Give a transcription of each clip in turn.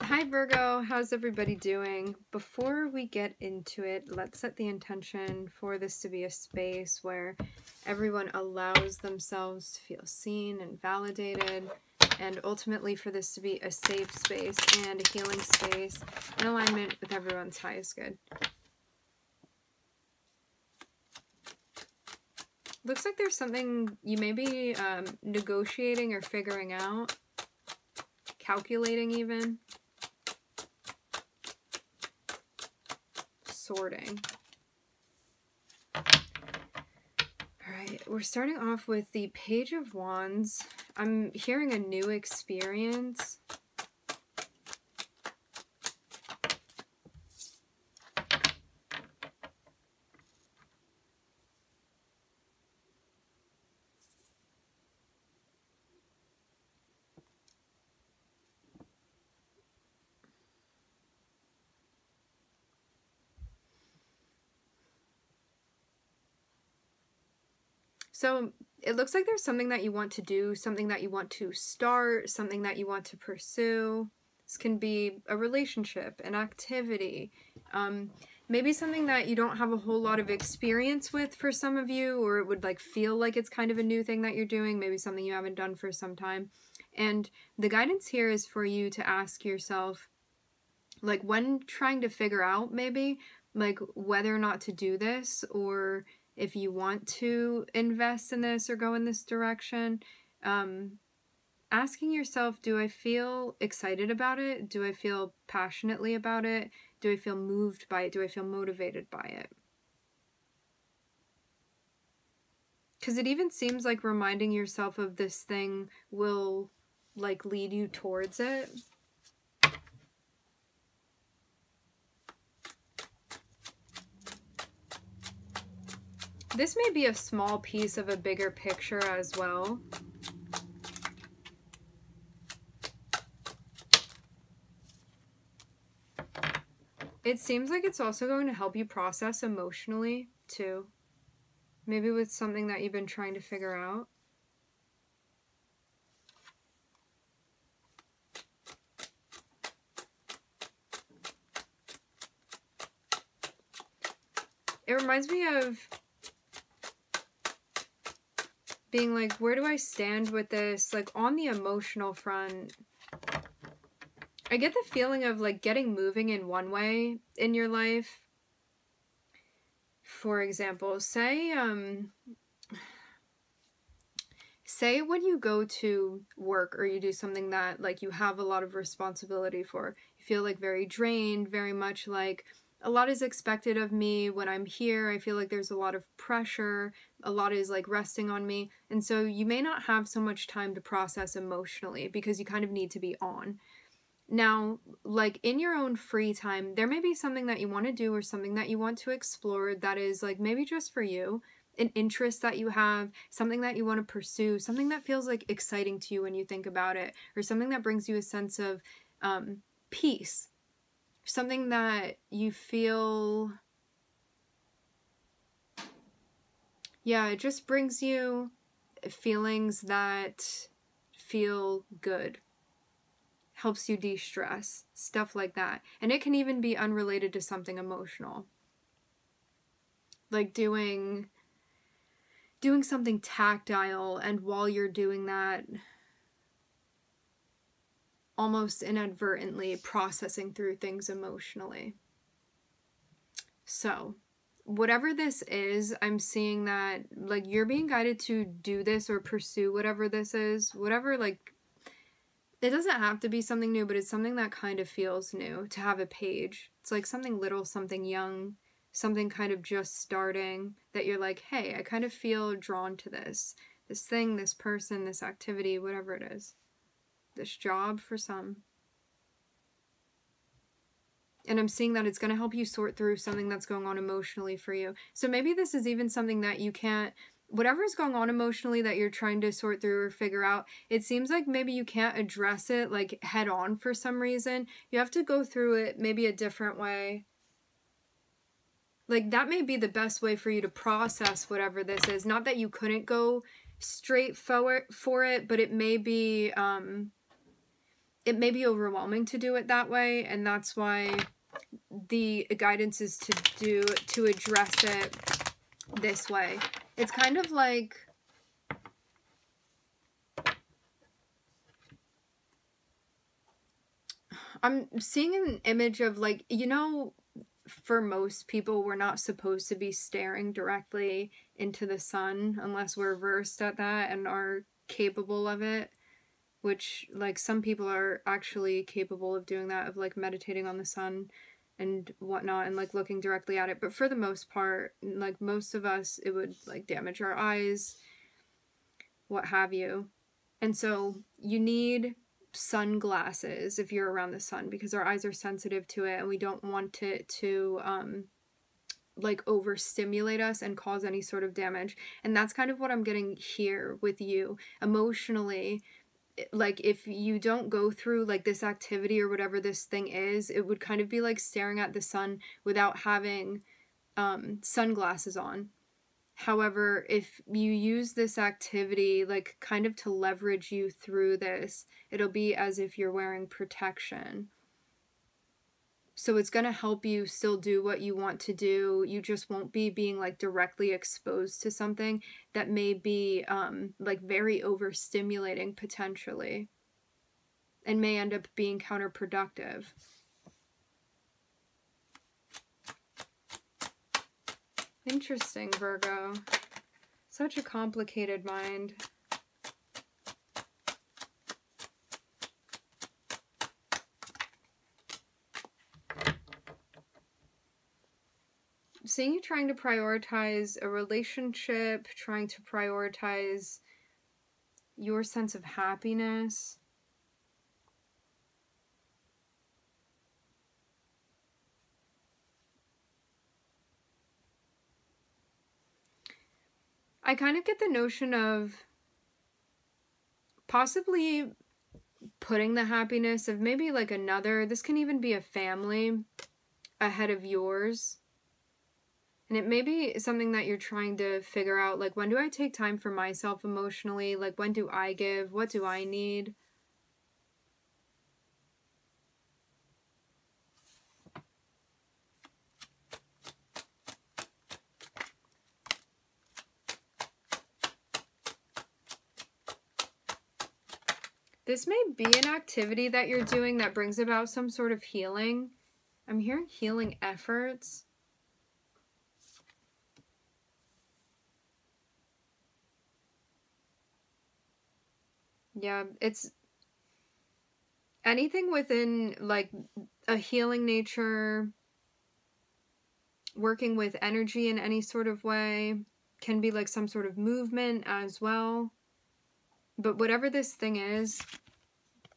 Hi Virgo, how's everybody doing? Before we get into it, let's set the intention for this to be a space where everyone allows themselves to feel seen and validated, and ultimately for this to be a safe space and a healing space in alignment with everyone's highest good. Looks like there's something you may be negotiating or figuring out, calculating even. Sorting. Alright, we're starting off with the Page of Wands. I'm hearing a new experience. So it looks like there's something that you want to do, something that you want to start, something that you want to pursue. This can be a relationship, an activity, maybe something that you don't have a whole lot of experience with for some of you, or it would like feel like it's kind of a new thing that you're doing, maybe something you haven't done for some time. And the guidance here is for you to ask yourself, like when trying to figure out maybe like whether or not to do this, or if you want to invest in this or go in this direction, asking yourself, do I feel excited about it? Do I feel passionately about it? Do I feel moved by it? Do I feel motivated by it? Because it even seems like reminding yourself of this thing will like lead you towards it. This may be a small piece of a bigger picture as well. It seems like it's also going to help you process emotionally too. Maybe with something that you've been trying to figure out. It reminds me of being like, where do I stand with this? Like on the emotional front, I get the feeling of like getting moving in one way in your life. For example, say when you go to work or you do something that like you have a lot of responsibility for, you feel like very drained, very much like a lot is expected of me when I'm here. I feel like there's a lot of pressure, a lot is like resting on me, and so you may not have so much time to process emotionally because you kind of need to be on. Now, like in your own free time, there may be something that you want to do or something that you want to explore that is like maybe just for you, an interest that you have, something that you want to pursue, something that feels like exciting to you when you think about it, or something that brings you a sense of peace, something that you feel, yeah, it just brings you feelings that feel good. Helps you de-stress, stuff like that. And it can even be unrelated to something emotional. Like doing something tactile, and while you're doing that, almost inadvertently processing through things emotionally. So, whatever this is, I'm seeing that like you're being guided to do this or pursue whatever this is, whatever, like it doesn't have to be something new, but it's something that kind of feels new to have a page. It's like something little, something young, something kind of just starting that you're like, hey, I kind of feel drawn to this thing, this person, this activity, whatever it is. This job for some. And I'm seeing that it's going to help you sort through something that's going on emotionally for you. So maybe this is even something that you can't, whatever is going on emotionally that you're trying to sort through or figure out, it seems like maybe you can't address it like head on for some reason. You have to go through it maybe a different way. Like that may be the best way for you to process whatever this is. Not that you couldn't go straight forward for it, but it may be it may be overwhelming to do it that way, and that's why the guidance is to address it this way. It's kind of like, I'm seeing an image of like, you know, for most people, we're not supposed to be staring directly into the sun unless we're versed at that and are capable of it, which like some people are actually capable of doing that, of like meditating on the sun and whatnot and like looking directly at it. But for the most part, like most of us, it would like damage our eyes, what have you. And so you need sunglasses if you're around the sun, because our eyes are sensitive to it and we don't want it to like overstimulate us and cause any sort of damage. And that's kind of what I'm getting here with you emotionally. Like if you don't go through like this activity or whatever this thing is, it would kind of be like staring at the sun without having sunglasses on. However, if you use this activity like kind of to leverage you through this, it'll be as if you're wearing protection. So it's going to help you still do what you want to do. You just won't be being like directly exposed to something that may be like very overstimulating potentially and may end up being counterproductive. Interesting, Virgo. Such a complicated mind. Seeing you trying to prioritize a relationship, trying to prioritize your sense of happiness. I kind of get the notion of possibly putting the happiness of maybe like another, this can even be a family, ahead of yours. And it may be something that you're trying to figure out, like, when do I take time for myself emotionally? Like, when do I give? What do I need? This may be an activity that you're doing that brings about some sort of healing. I'm hearing healing efforts. Yeah, it's anything within like a healing nature, working with energy in any sort of way, can be like some sort of movement as well. But whatever this thing is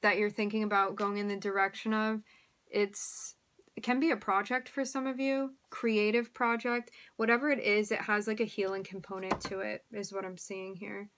that you're thinking about going in the direction of, it can be a project for some of you, creative project. Whatever it is, it has like a healing component to it, is what I'm seeing here.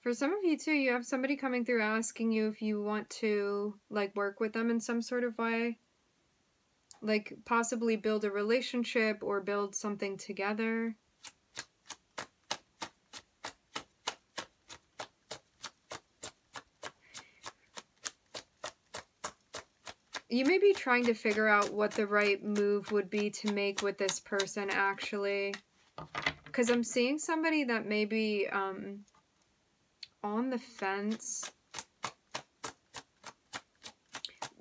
For some of you too, you have somebody coming through asking you if you want to like work with them in some sort of way. Like possibly build a relationship or build something together. You may be trying to figure out what the right move would be to make with this person actually. Because I'm seeing somebody that may be on the fence.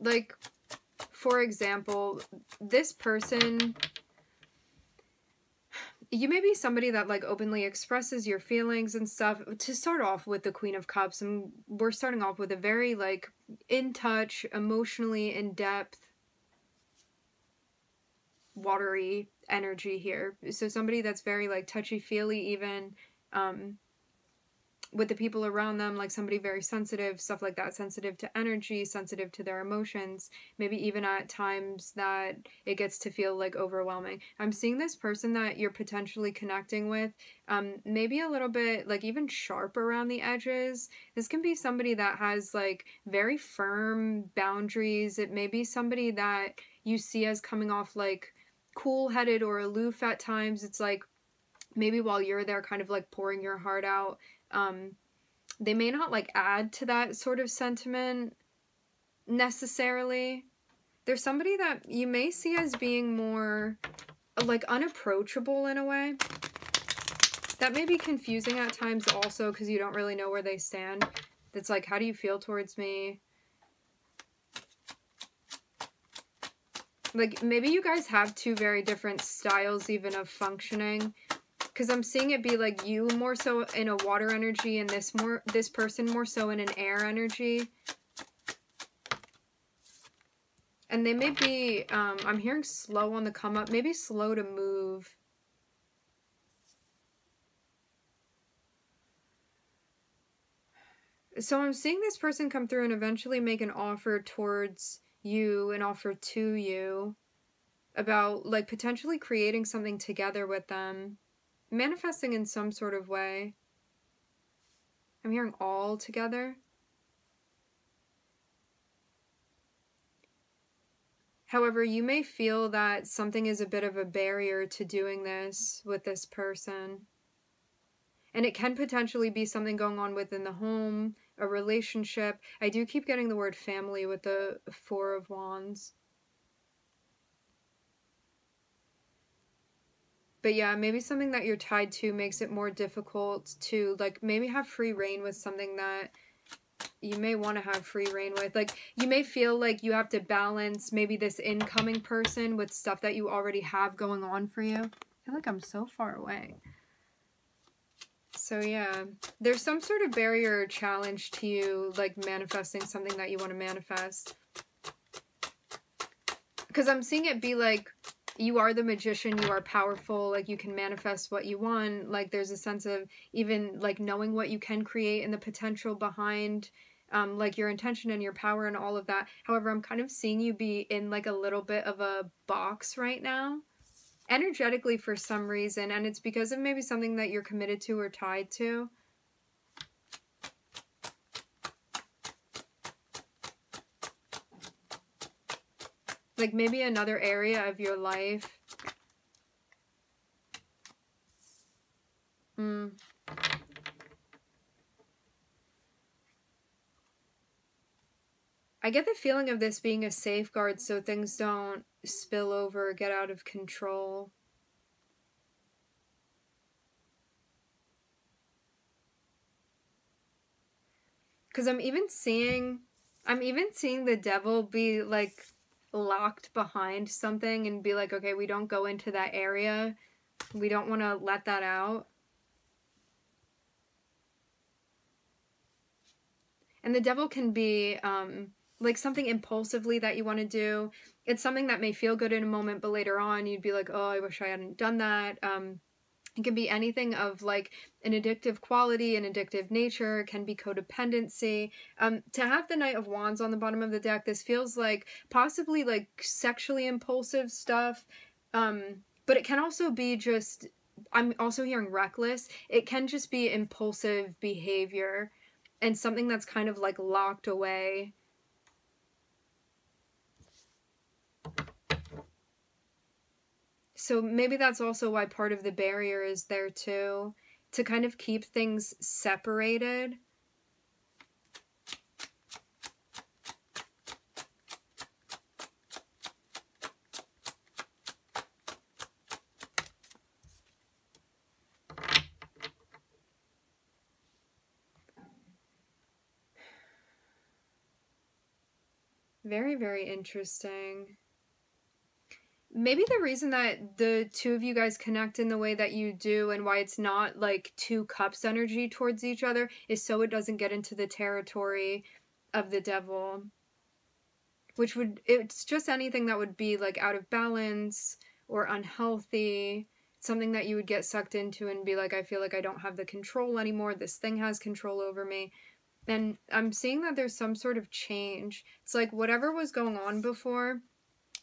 Like, for example, this person, you may be somebody that like openly expresses your feelings and stuff. To start off with the Queen of Cups, and we're starting off with a very like in touch, emotionally in depth, watery energy here. So somebody that's very like touchy-feely even, with the people around them, like somebody very sensitive, stuff like that, sensitive to energy, sensitive to their emotions, maybe even at times that it gets to feel like overwhelming. I'm seeing this person that you're potentially connecting with, maybe a little bit like even sharp around the edges. This can be somebody that has like very firm boundaries. It may be somebody that you see as coming off like cool-headed or aloof at times. It's like maybe while you're there kind of like pouring your heart out, they may not like add to that sort of sentiment necessarily. There's somebody that you may see as being more like unapproachable in a way. That may be confusing at times also because you don't really know where they stand. It's like, how do you feel towards me? Like maybe you guys have two very different styles even of functioning. Because I'm seeing it be like you more so in a water energy and this person more so in an air energy. And they may be, I'm hearing slow on the come up, maybe slow to move. So I'm seeing this person come through and eventually make an offer towards you, an offer to you about like potentially creating something together with them. Manifesting in some sort of way. I'm hearing all together. However, you may feel that something is a bit of a barrier to doing this with this person. And it can potentially be something going on within the home, a relationship. I do keep getting the word family with the Four of Wands. But yeah, maybe something that you're tied to makes it more difficult to, like, maybe have free reign with something that you may want to have free reign with. Like, you may feel like you have to balance maybe this incoming person with stuff that you already have going on for you. I feel like I'm so far away. So yeah, there's some sort of barrier or challenge to you, like, manifesting something that you want to manifest. Because I'm seeing it be like, you are the magician, you are powerful, like you can manifest what you want, like there's a sense of even like knowing what you can create and the potential behind like your intention and your power and all of that. However, I'm kind of seeing you be in like a little bit of a box right now, energetically for some reason, and it's because of maybe something that you're committed to or tied to. Like maybe another area of your life. I get the feeling of this being a safeguard so things don't spill over or get out of control. Because I'm even seeing the devil be like locked behind something and be like, okay, we don't go into that area. We don't want to let that out. And the devil can be like something impulsively that you want to do. It's something that may feel good in a moment, but later on you'd be like, oh, I wish I hadn't done that. It can be anything of like an addictive quality, an addictive nature. It can be codependency. To have the Knight of Wands on the bottom of the deck, this feels like possibly like sexually impulsive stuff. But it can also be just, I'm also hearing reckless. It can just be impulsive behavior and something that's kind of like locked away. So maybe that's also why part of the barrier is there too, to kind of keep things separated. Very, very interesting. Maybe the reason that the two of you guys connect in the way that you do and why it's not like two cups energy towards each other is so it doesn't get into the territory of the devil. Which would, it's just anything that would be like out of balance or unhealthy. something that you would get sucked into and be like, I feel like I don't have the control anymore. This thing has control over me. And I'm seeing that there's some sort of change. It's like whatever was going on before,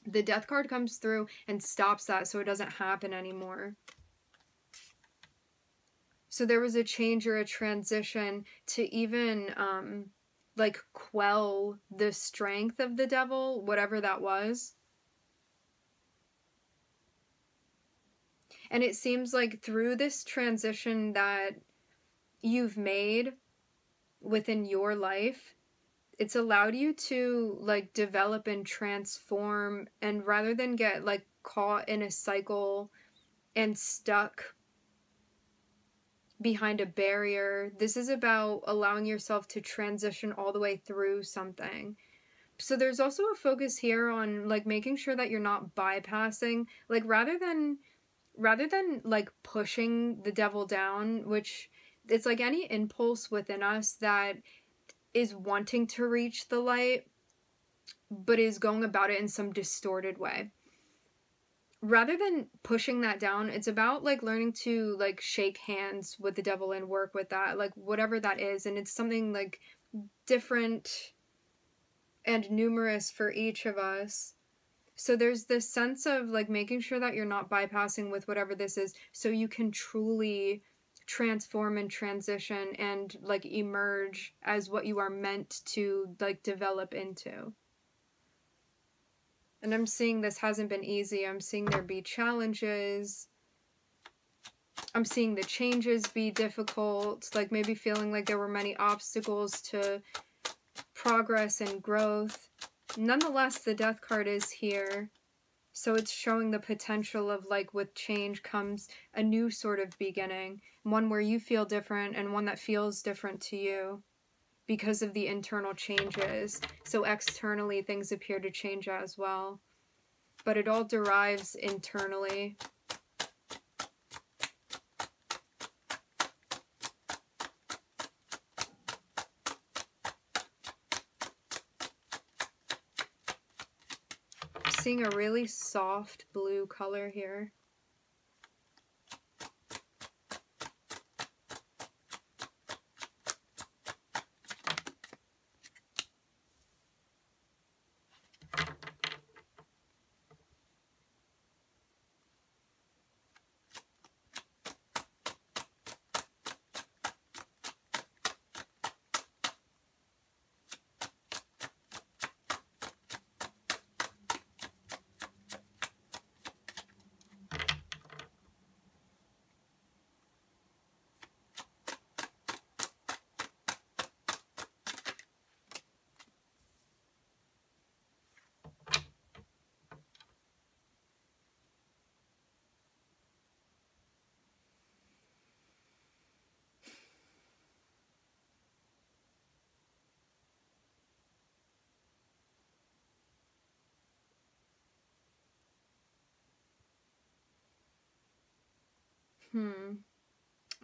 the Death card comes through and stops that so it doesn't happen anymore. So there was a change or a transition to even like quell the strength of the devil, whatever that was. And it seems like through this transition that you've made within your life, it's allowed you to like develop and transform, and rather than get like caught in a cycle and stuck behind a barrier, this is about allowing yourself to transition all the way through something. So there's also a focus here on like making sure that you're not bypassing, like rather than like pushing the devil down, which it's like any impulse within us that is wanting to reach the light but is going about it in some distorted way. Rather than pushing that down, it's about like learning to like shake hands with the devil and work with that, like whatever that is. And it's something like different and numerous for each of us. So there's this sense of like making sure that you're not bypassing with whatever this is, so you can truly transform and transition and like emerge as what you are meant to like develop into. And I'm seeing this hasn't been easy. I'm seeing there be challenges. I'm seeing the changes be difficult, like maybe feeling like there were many obstacles to progress and growth. Nonetheless, the Death card is here. So it's showing the potential of like with change comes a new sort of beginning. One where you feel different and one that feels different to you because of the internal changes. So externally things appear to change as well. But it all derives internally. Seeing a really soft blue color here.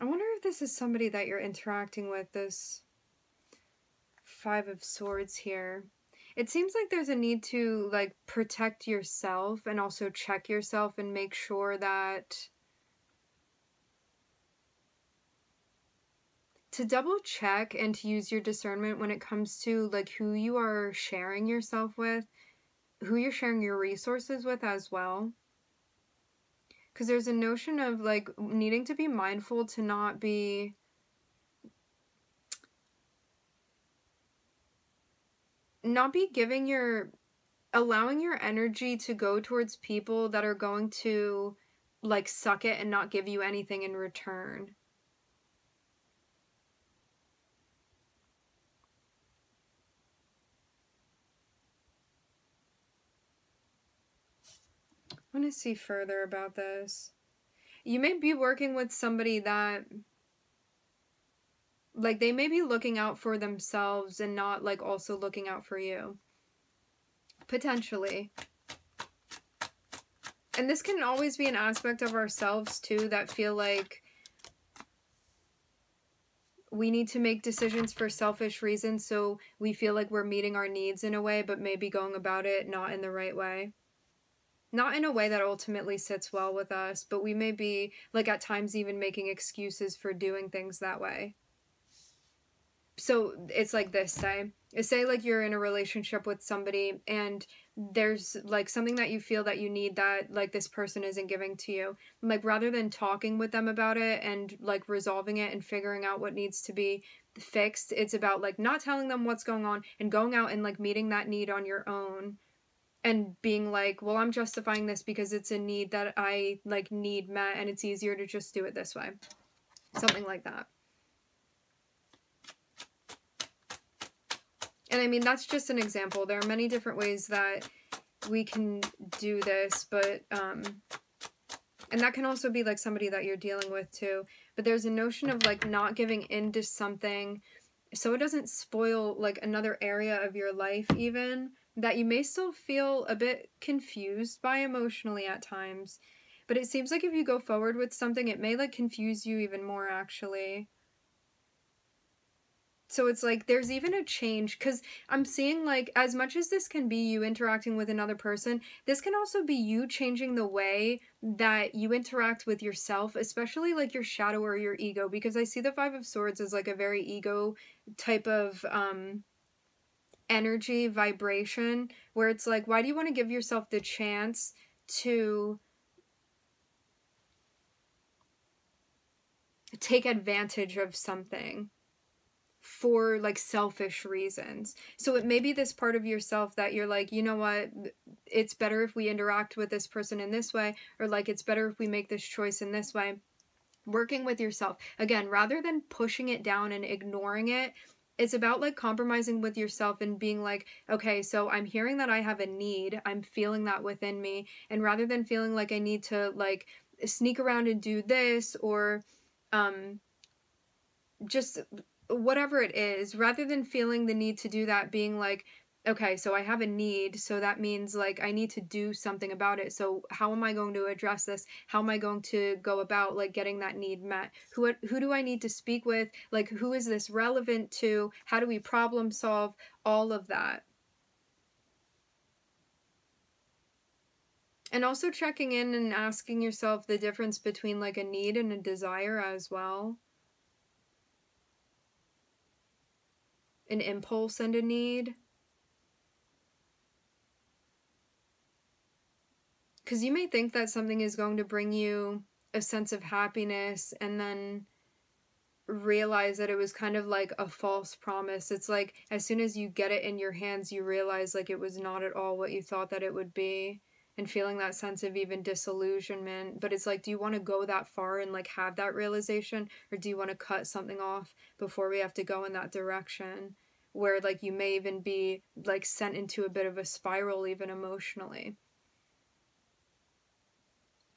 I wonder if this is somebody that you're interacting with, this Five of Swords here. It seems like there's a need to like protect yourself and also check yourself and make sure that to double check and to use your discernment when it comes to like who you are sharing yourself with, who you're sharing your resources with as well. Because there's a notion of like needing to be mindful to not be giving allowing your energy to go towards people that are going to like suck it and not give you anything in return. I want to see further about this. You may be working with somebody that like they may be looking out for themselves and not like also looking out for you. Potentially. And this can always be an aspect of ourselves too that feel like we need to make decisions for selfish reasons, so we feel like we're meeting our needs in a way but maybe going about it not in the right way. not in a way that ultimately sits well with us, but we may be, like, at times even making excuses for doing things that way. So it's like this, say like you're in a relationship with somebody and there's like something that you feel that you need that like this person isn't giving to you. Like rather than talking with them about it and like resolving it and figuring out what needs to be fixed, it's about like not telling them what's going on and going out and like meeting that need on your own and being like, well, I'm justifying this because it's a need that I like need met and it's easier to just do it this way. Something like that. And I mean, that's just an example. There are many different ways that we can do this, but, and that can also be like somebody that you're dealing with too. But there's a notion of like not giving into something so it doesn't spoil like another area of your life even that you may still feel a bit confused by emotionally at times. But it seems like if you go forward with something, it may like confuse you even more actually. So it's like there's even a change because I'm seeing like as much as this can be you interacting with another person, this can also be you changing the way that you interact with yourself, especially like your shadow or your ego, because I see the Five of Swords as like a very ego type of energy vibration where it's like, why do you want to give yourself the chance to take advantage of something for like selfish reasons? So it may be this part of yourself that you're like, you know what, it's better if we interact with this person in this way, or like it's better if we make this choice in this way. Working with yourself again, rather than pushing it down and ignoring it, it's about like compromising with yourself and being like, okay, so I'm hearing that I have a need, I'm feeling that within me, and rather than feeling like I need to like sneak around and do this or just whatever it is, rather than feeling the need to do that, being like, okay, so I have a need, so that means like I need to do something about it. So how am I going to address this? How am I going to go about like getting that need met? Who do I need to speak with? Like, who is this relevant to? How do we problem solve? All of that. And also checking in and asking yourself the difference between like a need and a desire as well. An impulse and a need. Because you may think that something is going to bring you a sense of happiness and then realize that it was kind of like a false promise. It's like as soon as you get it in your hands, you realize like it was not at all what you thought that it would be, and feeling that sense of even disillusionment. But it's like, do you want to go that far and like have that realization, or do you want to cut something off before we have to go in that direction where like you may even be like sent into a bit of a spiral even emotionally?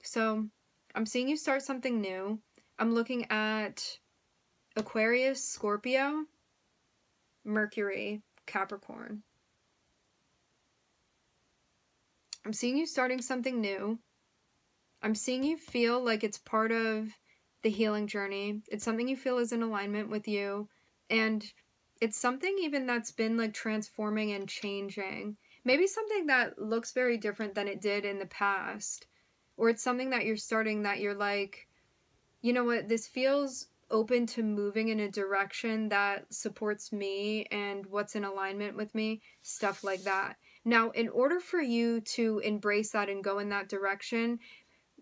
So I'm seeing you start something new. I'm looking at Aquarius, Scorpio, Mercury, Capricorn. I'm seeing you starting something new. I'm seeing you feel like it's part of the healing journey. It's something you feel is in alignment with you. And it's something even that's been like transforming and changing. Maybe something that looks very different than it did in the past. Or it's something that you're starting that you're like, you know what, this feels open to moving in a direction that supports me and what's in alignment with me, stuff like that. Now, in order for you to embrace that and go in that direction,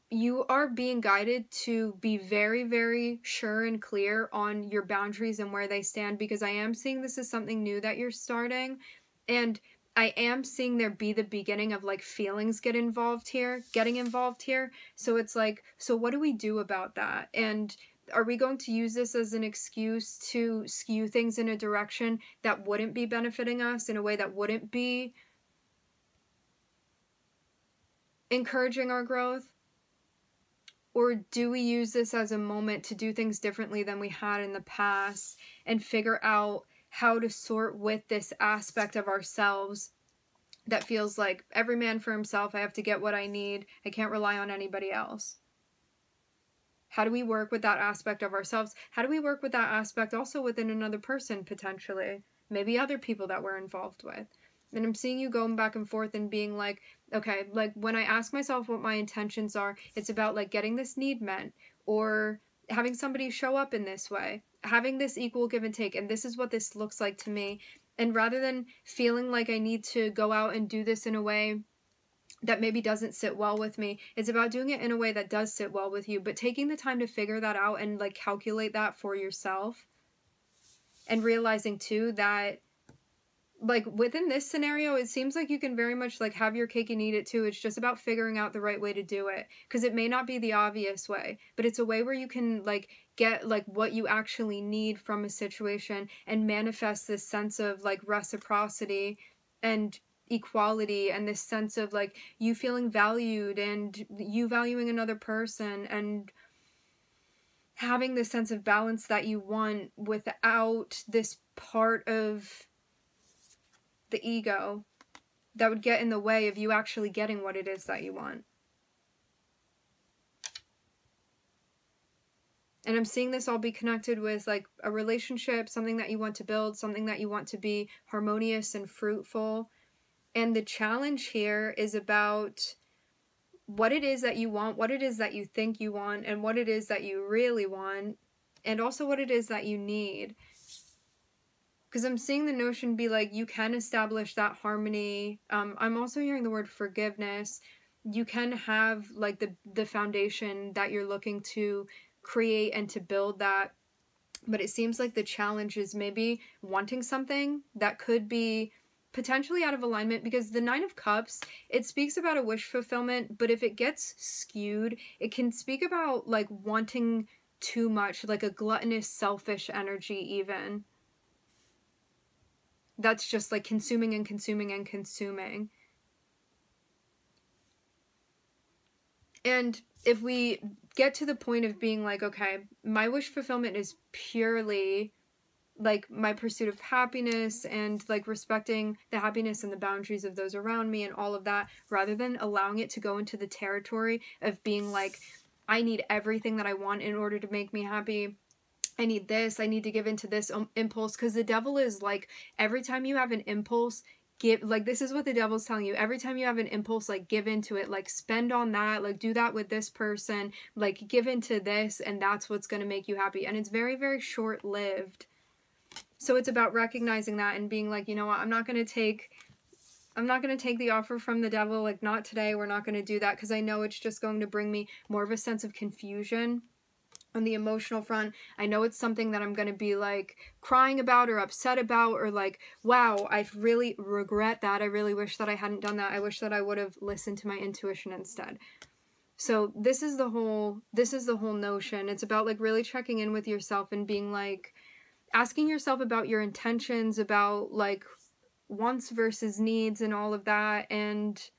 you are being guided to be very, very sure and clear on your boundaries and where they stand, because I am seeing this as something new that you're starting, and I am seeing there be the beginning of like feelings getting involved here. So it's like, so what do we do about that? And are we going to use this as an excuse to skew things in a direction that wouldn't be benefiting us, in a way that wouldn't be encouraging our growth? Or do we use this as a moment to do things differently than we had in the past and figure out how to sort with this aspect of ourselves that feels like every man for himself, I have to get what I need, I can't rely on anybody else? How do we work with that aspect of ourselves? How do we work with that aspect also within another person, potentially? Maybe other people that we're involved with. And I'm seeing you going back and forth and being like, Okay, like when I ask myself what my intentions are, it's about like getting this need met, or having somebody show up in this way, having this equal give and take, and this is what this looks like to me. And rather than feeling like I need to go out and do this in a way that maybe doesn't sit well with me, it's about doing it in a way that does sit well with you, but taking the time to figure that out and like calculate that for yourself, and realizing too that like within this scenario, it seems like you can very much like have your cake and eat it too. It's just about figuring out the right way to do it, because it may not be the obvious way, but it's a way where you can like get like what you actually need from a situation and manifest this sense of like reciprocity and equality, and this sense of like you feeling valued and you valuing another person, and having this sense of balance that you want without this part of the ego that would get in the way of you actually getting what it is that you want. And I'm seeing this all be connected with like a relationship, something that you want to build, something that you want to be harmonious and fruitful. And the challenge here is about what it is that you want, what it is that you think you want, and what it is that you really want, and also what it is that you need. Because I'm seeing the notion be like, you can establish that harmony. I'm also hearing the word forgiveness. You can have like the foundation that you're looking to create and to build that. But it seems like the challenge is maybe wanting something that could be potentially out of alignment, because the Nine of Cups, it speaks about a wish fulfillment, but if it gets skewed, it can speak about like wanting too much, like a gluttonous, selfish energy even. That's just like consuming and consuming and consuming. And if we get to the point of being like, okay, my wish fulfillment is purely like my pursuit of happiness and like respecting the happiness and the boundaries of those around me and all of that, rather than allowing it to go into the territory of being like, I need everything that I want in order to make me happy. I need this, I need to give into this impulse, because the devil is like, every time you have an impulse, give, like this is what the devil's telling you, every time you have an impulse, like give into it, like spend on that, like do that with this person, like give into this, and that's what's going to make you happy. And it's very, very short-lived. So it's about recognizing that and being like, you know what, I'm not going to take the offer from the devil, like not today, we're not going to do that, because I know it's just going to bring me more of a sense of confusion on the emotional front. I know it's something that I'm going to be like crying about or upset about, or like, wow, I really regret that. I really wish that I hadn't done that. I wish that I would have listened to my intuition instead. So this is the whole notion. It's about like really checking in with yourself and being like, asking yourself about your intentions, about like wants versus needs and all of that, and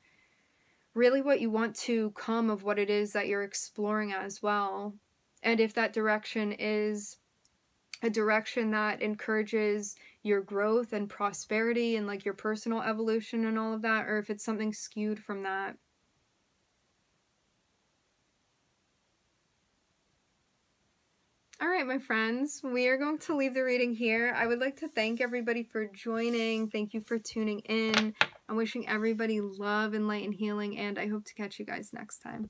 really what you want to come of what it is that you're exploring as well. And if that direction is a direction that encourages your growth and prosperity and like your personal evolution and all of that, or if it's something skewed from that. All right, my friends, we are going to leave the reading here. I would like to thank everybody for joining. Thank you for tuning in. I'm wishing everybody love and light and healing, and I hope to catch you guys next time.